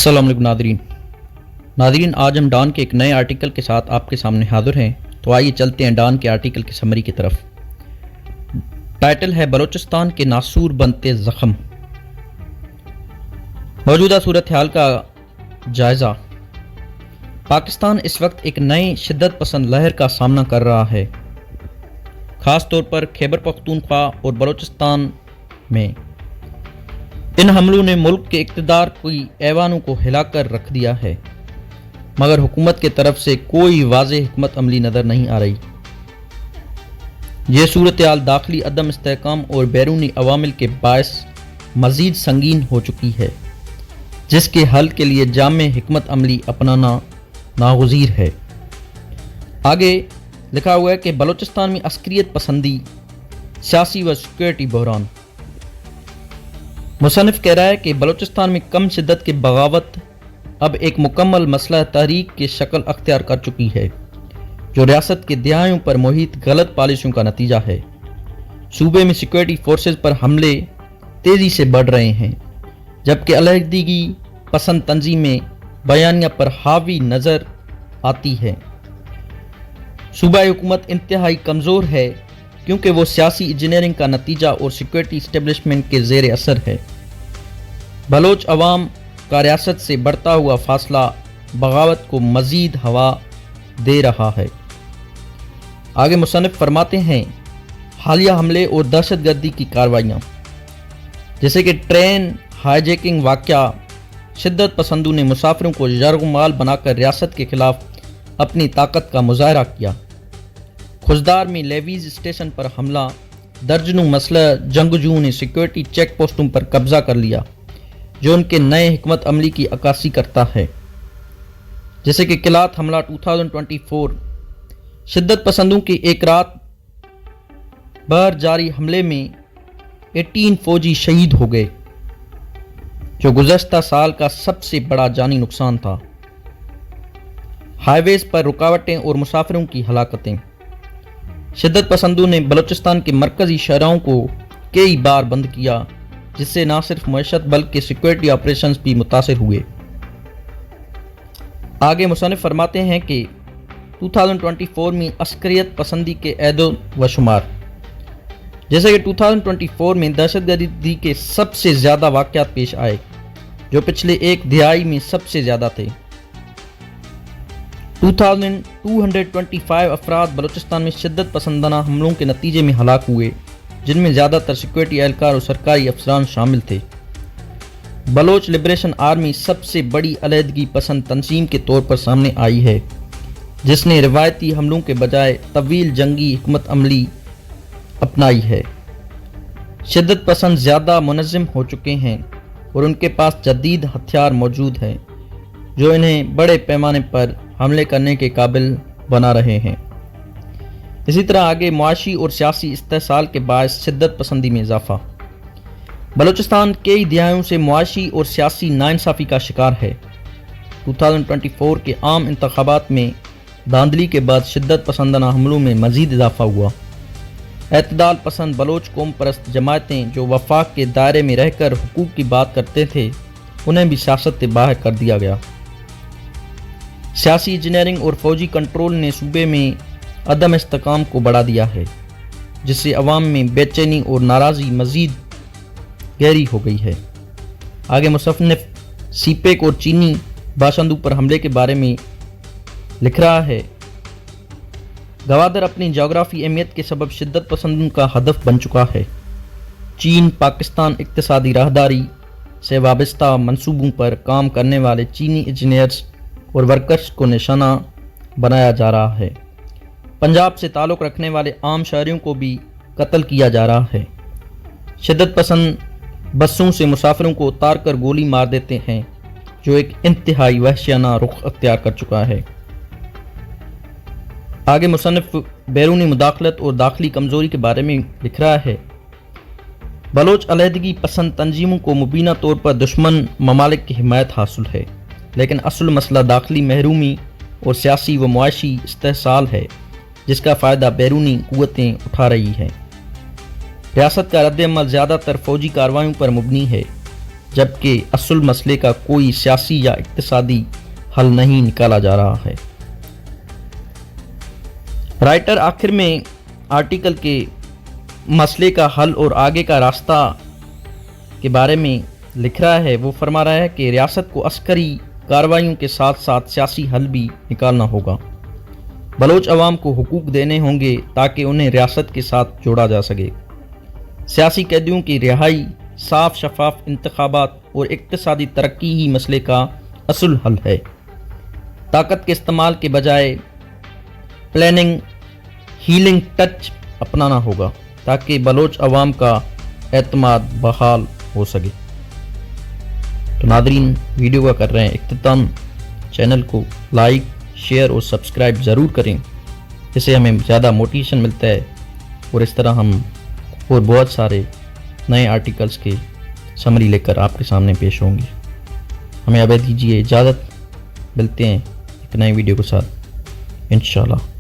अस्सलाम वालेकुम नादरीन, आज हम डॉन के एक नए आर्टिकल के साथ आपके सामने हाजिर हैं। तो आइए चलते हैं डॉन के आर्टिकल की समरी की तरफ। टाइटल है बलूचिस्तान के नासूर बनते ज़ख्म। मौजूदा सूरत हाल का जायज़ा। पाकिस्तान इस वक्त एक नई शिद्दत पसंद लहर का सामना कर रहा है, ख़ास तौर पर खैबर पख्तूनख्वा और बलूचिस्तान में। इन हमलों ने मुल्क के इक़्तिदार की ऐवानों को हिलाकर रख दिया है, मगर हुकूमत की तरफ से कोई वाज़ेह हिकमत अमली नज़र नहीं आ रही। ये सूरत हाल दाखिली अदम इस्तेहकाम और बैरूनी अवामिल के बायस मज़ीद संगीन हो चुकी है, जिसके हल के लिए जामे हिकमत अमली अपनाना नागुज़ीर है। आगे लिखा हुआ है कि बलूचिस्तान में अस्करियत पसंदी, सियासी व सिक्योरिटी बहरान। मुसन्निफ कह रहा है कि बलूचिस्तान में कम शिद्दत की बगावत अब एक मुकम्मल मसला तहरीक की शक्ल अख्तियार कर चुकी है, जो रियासत के दहाइयों पर मुहित गलत पॉलिसियों का नतीजा है। सूबे में सिक्योरिटी फोर्सेज पर हमले तेज़ी से बढ़ रहे हैं, जबकि अलहदगी पसंद तंजीमें बयानिया पर हावी नज़र आती है। सूबाई हुकूमत इंतहाई कमज़ोर है, क्योंकि वो सियासी इंजीनियरिंग का नतीजा और सिक्योरिटी इस्टेब्लिशमेंट के ज़ेर असर है। बलोच अवाम का रियासत से बढ़ता हुआ फासला बगावत को मज़ीद हवा दे रहा है। आगे मुसन्निफ फरमाते हैं, हालिया हमले और दहशतगर्दी की कार्रवाइयाँ, जैसे कि ट्रेन हाईजैकिंग वाक़या, शिद्दत पसंदों ने मुसाफिरों को यरगुमाल बनाकर रियासत के खिलाफ अपनी ताकत का मुजाहरा किया। खुजदार में लेवीज स्टेशन पर हमला, दर्जनों मसलह जंगजूओं ने सिक्योरिटी चेक पोस्टों पर कब्जा कर लिया, जो उनके नए हिकमत अमली की अक्कासी करता है। जैसे कि किलात हमला 2024, शिद्दत पसंदों की एक रात भर जारी हमले में 18 फौजी शहीद हो गए, जो गुज़श्ता साल का सबसे बड़ा जानी नुकसान था। हाईवेज पर रुकावटें और मुसाफिरों की हलाकतें। शिद्दत पसंदों ने बलूचिस्तान के मरकज़ी शहरों को कई बार बंद किया, जिससे न सिर्फ मईशत बल्कि सिक्योरिटी ऑपरेशंस भी मुतासिर हुए। आगे मुसन्निफ फरमाते हैं कि 2024 में अस्करियत पसंदी के ऐदो व शुमार। जैसे कि 2024 में दहशतगर्दी के सबसे ज़्यादा वाक़यात पेश आए, जो पिछले एक दिहाई में सबसे ज़्यादा थे। 2225 अफराद बलूचिस्तान में शिद्दत पसंदाना हमलों के नतीजे में हलाक हुए, जिनमें ज़्यादातर सिक्योरिटी एहलकार और सरकारी अफसरान शामिल थे। बलोच लिबरेशन आर्मी सबसे बड़ी अलहदगी पसंद तंजीम के तौर पर सामने आई है, जिसने रिवायती हमलों के बजाय तवील जंगी हिकमत अमली अपनाई है। शिद्दत पसंद ज़्यादा मुनज़्ज़म हो चुके हैं और उनके पास जदीद हथियार मौजूद हैं, जो इन्हें बड़े पैमाने पर हमले करने के काबिल बना रहे हैं। इसी तरह आगे मुआशी और सियासी इस्तेहसाल के बायस शिद्दत पसंदी में इजाफा। बलूचिस्तान कई दहाइयों से मुआशी और सियासी नाइंसाफ़ी का शिकार है। 2024 के आम इंतखाबात में धांधली के बाद शिद्दत पसंदाना हमलों में मज़ीद इजाफा हुआ। एतदाल पसंद बलोच कौम परस्त जमातें, जो वफाक के दायरे में रहकर हुकूक की बात करते थे, उन्हें भी सियासत से बाहर कर दिया गया। सियासी इंजीनियरिंग और फौजी कंट्रोल ने सूबे में अदम इस्तेहकाम को बढ़ा दिया है, जिससे अवाम में बेचैनी और नाराज़गी मज़ीद गहरी हो गई है। आगे मुसन्निफ सीपेक और चीनी बाशिंदों पर हमले के बारे में लिख रहा है, गवादर अपनी जोग्राफी अहमियत के सबब शिद्दत पसंदों का हदफ बन चुका है। चीन पाकिस्तान इक्तिसादी राहदारी से वाबस्ता मंसूबों पर काम करने वाले चीनी इंजीनियर्स और वर्कर्स को निशाना बनाया जा रहा है। पंजाब से ताल्लुक़ रखने वाले आम शहरियों को भी कत्ल किया जा रहा है। शिद्दत पसंद बसों से मुसाफिरों को उतार कर गोली मार देते हैं, जो एक इंतहाई वहशियाना रुख अख्तियार कर चुका है। आगे मुसन्निफ बैरूनी मुदाखलत और दाखिली कमज़ोरी के बारे में लिख रहा है, बलोच अलहदगी पसंद तंजीमों को मुबीना तौर पर दुश्मन ममालिक की हिमायत हासिल है, लेकिन असल मसला दाखिली महरूमी और सियासी व मुआशी इस्तेहसाल है, जिसका फ़ायदा बैरूनी क़ुव्वतें उठा रही हैं। रियासत का रद्द-ए-अमल ज़्यादातर फ़ौजी कार्रवाइयों पर मुबनी है, جبکہ اصل مسئلے کا کوئی سیاسی یا اقتصادی حل نہیں نکالا جا رہا ہے۔ رائٹر آخر میں آرٹیکل کے مسئلے کا حل اور آگے کا راستہ کے بارے میں لکھ رہا ہے۔ وہ فرما رہا ہے کہ ریاست کو عسکری کارروائیوں کے ساتھ ساتھ سیاسی حل بھی نکالنا ہوگا۔ بلوچ عوام کو حقوق دینے ہوں گے تاکہ انہیں ریاست کے ساتھ جوڑا جا سکے۔ سیاسی قیدیوں کی رہائی، صاف شفاف انتخابات اور اقتصادی ترقی ہی مسئلے کا اصل حل ہے۔ طاقت کے استعمال کے بجائے پلاننگ ہیلنگ ٹچ اپنانا ہوگا تاکہ بلوچ عوام کا اعتماد بحال ہو سکے۔ تو ناظرین، ویڈیو کا کر رہے ہیں اختتام۔ چینل کو لائک، شیئر اور سبسکرائب ضرور کریں، اس سے ہمیں زیادہ موٹیویشن ملتا ہے اور اس طرح ہم اور بہت سارے نئے آرٹیکلز کے سمری لے کر آپ کے سامنے پیش ہوں گے۔ ہمیں اب دیجیے اجازت، ملتے ہیں ایک نئے ویڈیو کے ساتھ انشاءاللہ۔